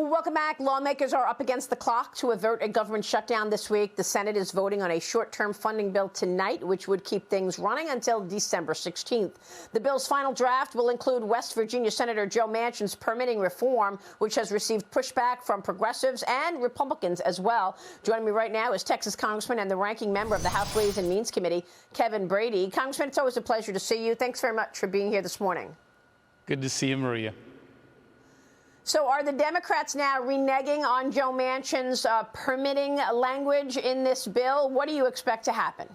Well, welcome back. Lawmakers are up against the clock to avert a government shutdown this week. The Senate is voting on a short-term funding bill tonight, which would keep things running until December 16th. The bill's final draft will include West Virginia Senator Joe Manchin's permitting reform, which has received pushback from progressives and Republicans as well. Joining me right now is Texas Congressman and the ranking member of the House Ways and Means Committee, Kevin Brady. Congressman, it's always a pleasure to see you. Thanks very much for being here this morning. Good to see you, Maria. So are the Democrats now reneging on Joe Manchin's permitting language in this bill? What do you expect to happen?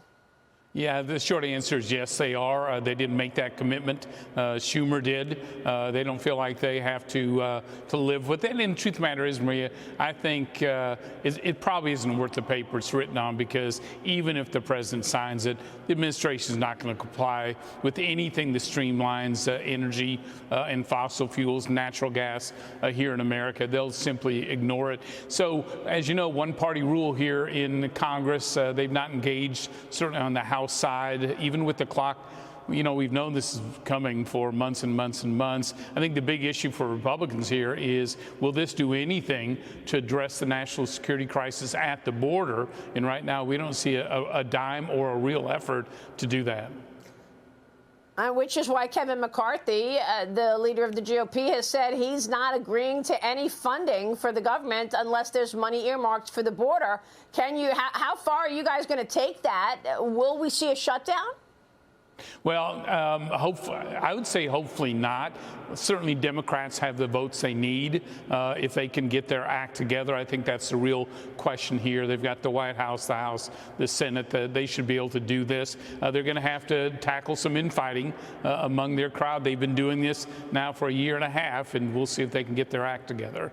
Yeah, the short answer is yes, they are. They didn't make that commitment. Schumer did. They don't feel like they have to live with it. And the truth of the matter is, Maria, I think it probably isn't worth the paper it's written on, because even if the president signs it, the administration is not going to comply with anything that streamlines energy and fossil fuels, natural gas here in America. They'll simply ignore it. So, as you know, one-party rule here in Congress. They've not engaged, certainly on the House side, even with the clock. You know, we've known this is coming for months and months and months. I think the big issue for Republicans here is, will this do anything to address the national security crisis at the border? And right now, we don't see a dime or a real effort to do that. Which is why Kevin McCarthy, the leader of the GOP, has said he's not agreeing to any funding for the government unless there's money earmarked for the border. How far are you guys going to take that? Will we see a shutdown? Well, I would say hopefully not. Certainly Democrats have the votes they need if they can get their act together. I think that's the real question here. They've got the White House, the House, the Senate. They should be able to do this. They're going to have to tackle some infighting among their crowd. They've been doing this now for a year and a half, and we'll see if they can get their act together.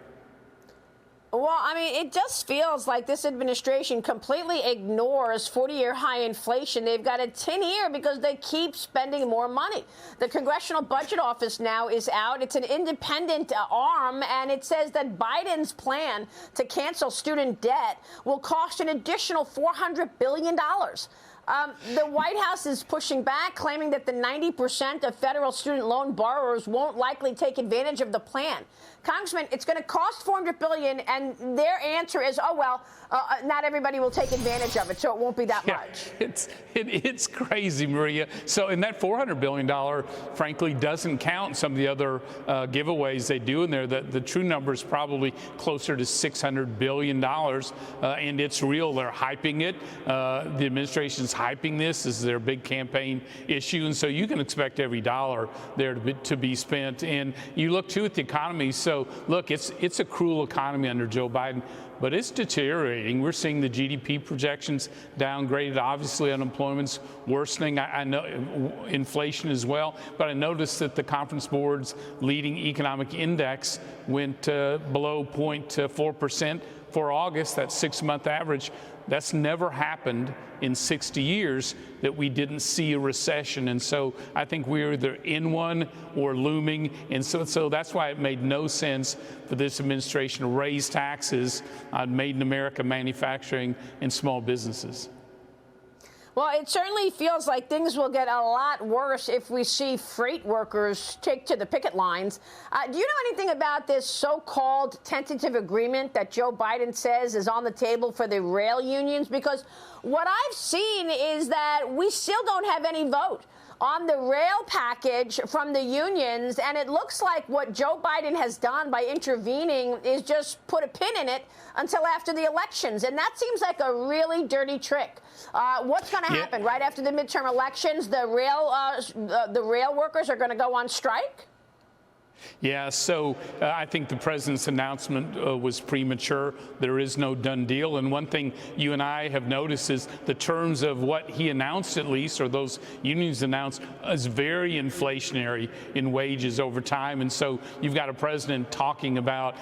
Well, I mean, it just feels like this administration completely ignores 40-year high inflation. They've got a tin ear because they keep spending more money. The Congressional Budget Office now is out. It's an independent arm, and it says that Biden's plan to cancel student debt will cost an additional $400 billion. The White House is pushing back, claiming that the 90% of federal student loan borrowers won't likely take advantage of the plan. Congressman, it's going to cost $400 billion, and their answer is, oh, well, not everybody will take advantage of it, so it won't be that much. It's crazy, Maria. So, and that $400 billion, frankly, doesn't count some of the other giveaways they do in there. The true number is probably closer to $600 billion, and it's real. They're hyping it. The administration's hyping this. This is their big campaign issue, and so you can expect every dollar there to be spent. And you look, too, at the economy. So, look, it's a cruel economy under Joe Biden, but it's deteriorating. We're seeing the GDP projections downgraded. Obviously, unemployment's worsening. I know inflation as well, but I noticed that the Conference Board's leading economic index went below 0.4% for August. That 6-month average. That's never happened in 60 years that we didn't see a recession. And so I think we're either in one or looming. And so that's why it made no sense for this administration to raise taxes on made in America manufacturing and small businesses. Well, it certainly feels like things will get a lot worse if we see freight workers take to the picket lines. Do you know anything about this so-called tentative agreement that Joe Biden says is on the table for the rail unions? Because what I've seen is that we still don't have any vote on the rail package from the unions, and it looks like what Joe Biden has done by intervening is just put a pin in it until after the elections, and that seems like a really dirty trick. What's going to happen right after the midterm elections? The rail workers are going to go on strike? Yeah, so I think the president's announcement was premature. There is no done deal. And one thing you and I have noticed is the terms of what he announced, at least, or those unions announced, is very inflationary in wages over time. And so you've got a president talking about,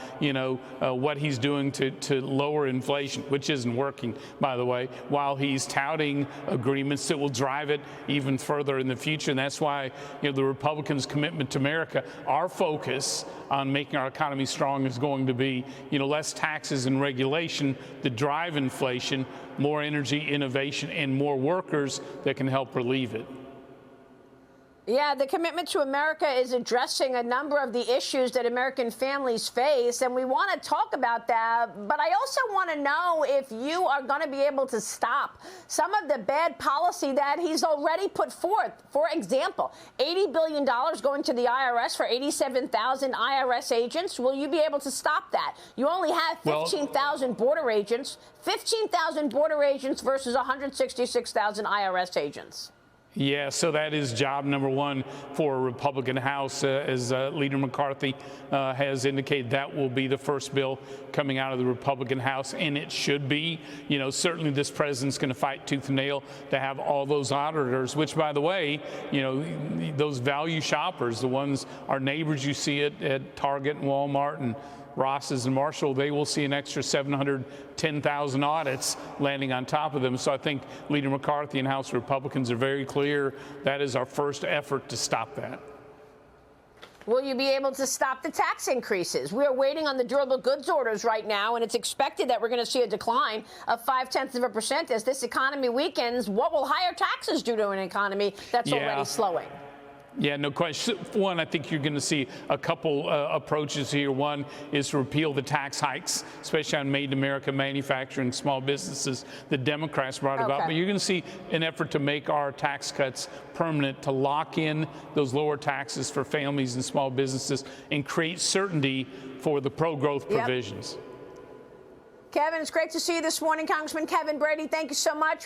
what he's doing to lower inflation, which isn't working, by the way, while he's touting agreements that will drive it even further in the future. And that's why, the Republicans' commitment to America, our focus on making our economy strong is going to be, less taxes and regulation that drive inflation, more energy, innovation, and more workers that can help relieve it. Yeah, the Commitment to America is addressing a number of the issues that American families face, and we want to talk about that. But I also want to know if you are going to be able to stop some of the bad policy that he's already put forth. For example, $80 billion going to the IRS for 87,000 IRS agents. Will you be able to stop that? You only have 15,000 border agents, 15,000 border agents versus 166,000 IRS agents. Yeah, so that is job number one for a Republican House. As Leader McCarthy has indicated, that will be the first bill coming out of the Republican House, and it should be. You know, certainly this president's going to fight tooth and nail to have all those auditors, which, by the way, you know, those value shoppers, the ones, our neighbors you see at Target and Walmart and Ross's and Marshall, they will see an extra 710,000 audits landing on top of them. So I think Leader McCarthy and House Republicans are very clear that is our first effort to stop that. Will you be able to stop the tax increases? We are waiting on the durable goods orders right now, and it's expected that we're going to see a decline of 0.5% as this economy weakens. What will higher taxes do to an economy that's already slowing? Yeah, no question. One, I think you're going to see a couple approaches here. One is to repeal the tax hikes, especially on Made in America manufacturing, small businesses. The Democrats brought about, but you're going to see an effort to make our tax cuts permanent, to lock in those lower taxes for families and small businesses and create certainty for the pro-growth provisions. Kevin, it's great to see you this morning, Congressman Kevin Brady. Thank you so much.